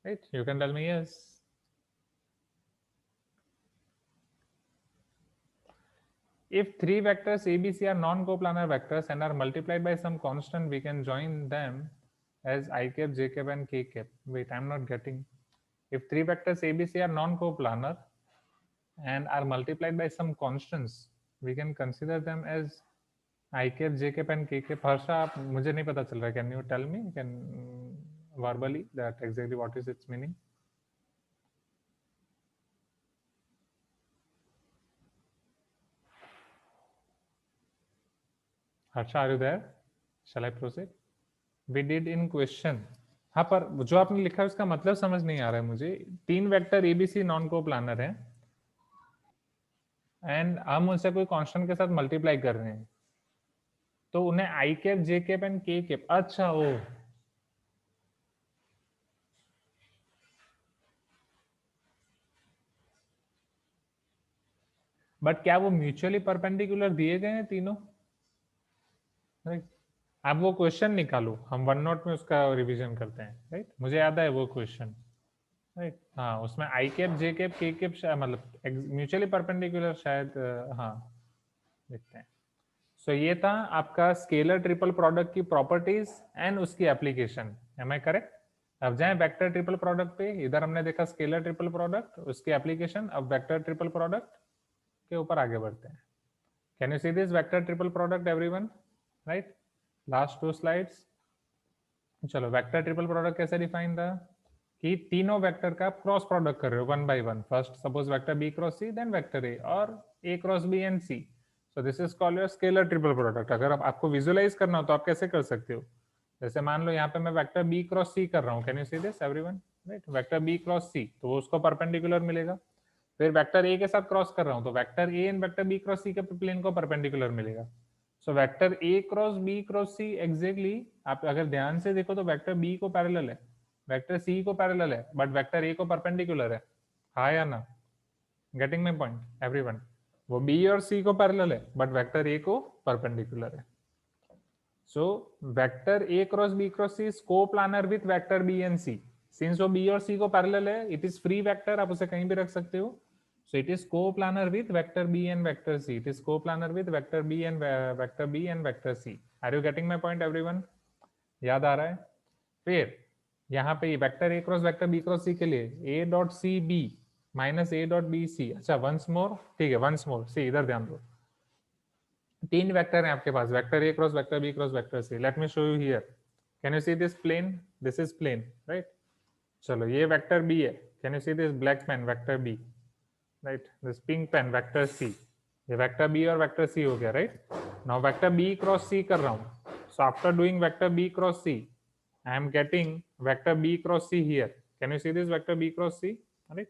Right? You can tell me yes. If three vectors A, B, C are non-coplanar vectors and are multiplied by some constant, we can join them as I cap, J cap, and K cap. Wait, I'm not getting. If three vectors A, B, C are non-coplanar and are multiplied by some constants, we can consider them as I cap, J cap, and K cap. Harsha, मुझे नहीं पता चल रहा. Can you tell me? Can verbally that exactly what is its meaning? Harsha, are you there? Shall I proceed? We did in question. हाँ, पर जो आपने लिखा है उसका मतलब समझ नहीं आ रहा है मुझे. तीन वेक्टर एबीसी नॉन कोप्लानर है एंड हम उनसे कोई कांस्टेंट के साथ मल्टीप्लाई कर रहे हैं, तो उन्हें आई कैप, जे कैप एंड के कैप. अच्छा, ओ बट क्या वो म्यूचुअली परपेंडिकुलर दिए गए हैं तीनों? राइट? आप वो क्वेश्चन निकालो, हम वन नोट में उसका रिवीजन करते हैं. राइट? मुझे याद है वो क्वेश्चन. राइट? हाँ, उसमें I cap, J cap, K cap मतलब म्यूचुअली परपेंडिकुलर शायद. हाँ, देखते हैं. सो ये था आपका स्केलर ट्रिपल प्रोडक्ट की प्रॉपर्टीज एंड उसकी एप्लीकेशन. Am I correct? अब जाएं वेक्टर ट्रिपल प्रोडक्ट पे. इधर हमने देखा स्केलर ट्रिपल प्रोडक्ट, उसकी एप्लीकेशन. अब वेक्टर ट्रिपल प्रोडक्ट के ऊपर आगे बढ़ते हैं. Can you see this vector triple product everyone? Right? Last 2 slides. चलो, वेक्टर ट्रिपल प्रोडक्ट कैसे डिफाइन था? कि तीनों वेक्टर का क्रॉस प्रोडक्ट कर रहे हो one by one. First suppose vector B cross C, then vector A, और A cross B and C. So this is called your scalar triple product. अगर आपको विजुअलाइज करना हो तो आप कैसे कर सकते हो? जैसे मान लो यहाँ पे मैं वेक्टर बी क्रॉस सी कर रहा हूँ. Can you see this everyone? Right? Vector B cross C, तो उसको परपेंडिकुलर मिलेगा. फिर वेक्टर ए के साथ क्रॉस कर रहा हूँ तो vector A and vector B cross C के प्लेन को परपेंडिकुलर मिलेगा. So vector A cross B cross C exactly आप अगर ध्यान से देखो तो वेक्टर बी को पैरेलल है, वेक्टर सी को पैरेलल है, बट वेक्टर ए को परपेंडिकुलर है. हाँ या ना? Getting my point everyone? वो बी और सी को पैरेलल है बट वेक्टर ए को परपेंडिकुलर है. So vector A cross B cross C is coplanar with vector B and C. Since वो बी और सी को पैरेलल है, इट इज फ्री वेक्टर, आप उसे कहीं भी रख सकते हो. So it is coplanar with vector B and vector C. It is coplanar with vector B and vector C. Are you getting my point everyone? याद आ रहा है? फिर यहाँ पे vector A cross vector B cross C के लिए A dot C B minus A dot B C. अच्छा वंस मोर, ठीक है वंस मोर सी, इधर ध्यान दो, 3 वेक्टर हैं आपके पास, vector A cross vector B cross vector C. Let me show you here, can you see this plane? This is plane right. चलो ये वेक्टर बी है, can you see this black pen vector B right, this pink pen vector C, ये vector B और vector C हो गया right. Now vector B cross C कर रहा हूँ, so after doing vector B cross C I am getting vector b cross c here. Can you see this vector b cross c? Right?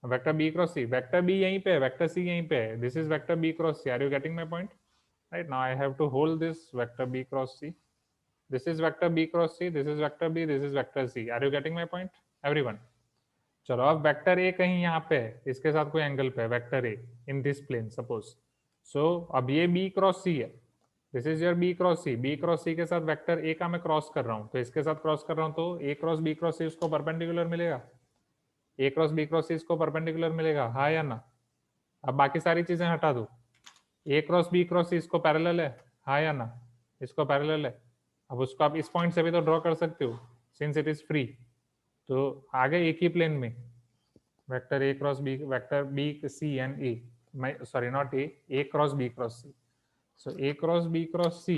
Vector b cross c. Vector b यहीं पे है, vector c यहीं पे है. This is vector b cross c. Are you getting my point? Right now I have to hold this vector b cross c. This is vector b cross c. This is vector b. This is vector c. Are you getting my point? Everyone. चलो अब vector A कहीं यहाँ पे है, इसके साथ कोई angle पे है, vector A in this plane suppose. So अब ये b क्रॉस c है, this is your B cross C. B cross C के साथ वेक्टर ए का मैं क्रॉस कर रहा हूँ, तो इसके साथ क्रॉस कर रहा हूँ, तो ए क्रॉस बी क्रॉस सी उसको परपेंडिकुलर मिलेगा, ए क्रॉस बी क्रॉस सी इसको परपेंडिकुलर मिलेगा, हाँ या ना? अब बाकी सारी चीजें हटा दो, ए क्रॉस बी क्रॉस सी इसको पैरेलल है, हाँ या ना? इसको पैरेलल है। अब उसको आप इस पॉइंट से भी तो ड्रॉ कर सकते हो सिंस इट इज फ्री। तो आगे एक ही प्लेन में vector A cross B, vector B C and A, sorry not A cross B cross C. So A cross B cross C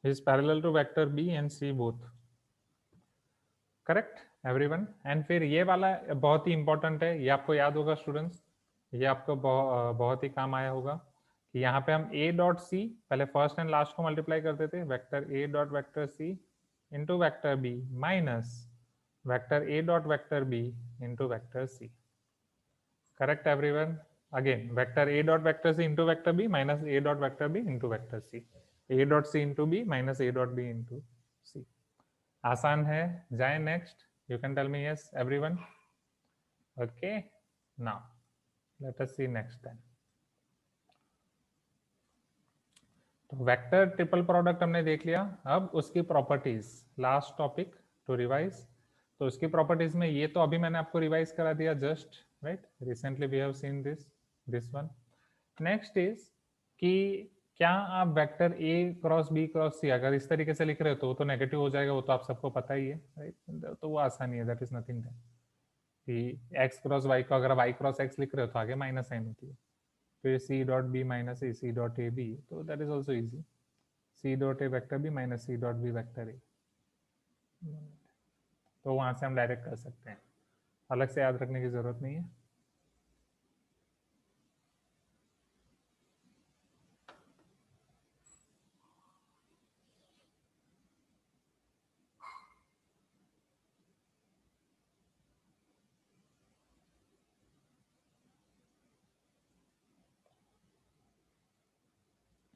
is parallel to vector B and C both. Correct everyone? And फिर ये वाला बहुत ही important है, ये आपको याद होगा students, ये आपको बहुत ही काम आया होगा कि यहाँ पे हम A डॉट C पहले फर्स्ट एंड लास्ट को मल्टीप्लाई करते थे, vector A dot vector C into vector B minus vector A dot vector B into vector C. Correct everyone? Again vector a dot vector c into vector b minus a dot vector b into vector c, a dot c into b minus a dot b into c. आसान है, जाए next. You can tell me yes everyone? Okay now let us see next time. तो vector triple product हमने देख लिया, अब उसकी properties, last topic to revise. तो उसकी प्रॉपर्टीज में ये तो अभी मैंने आपको रिवाइज करा दिया just right, recently we have seen this one. Next is कि क्या आप vector A cross B cross C अगर इस तरीके से लिख रहे हो तो वो तो नेगेटिव हो जाएगा, वो तो आप सबको पता ही है राइट, तो वो आसानी है, दैट इज नथिंग कि एक्स क्रॉस वाई को अगर वाई क्रॉस एक्स लिख रहे हो तो आगे माइनस साइन होती है, फिर C dot B minus A C dot A B, तो that is also easy, C dot A vector B minus C dot B vector A, तो वहां से हम डायरेक्ट कर सकते हैं, अलग से याद रखने की जरूरत नहीं है।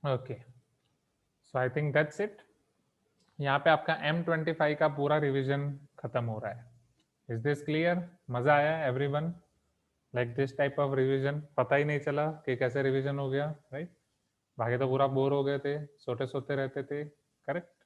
Okay so I think that's it. यहाँ पे आपका M25 का पूरा रिवीजन खत्म हो रहा है। Is this clear? मजा आया everyone? Like this type of revision, पता ही नहीं चला कि कैसे रिवीजन हो गया राइट? बाकी तो पूरा बोर हो गए थे, सोते सोते रहते थे, करेक्ट?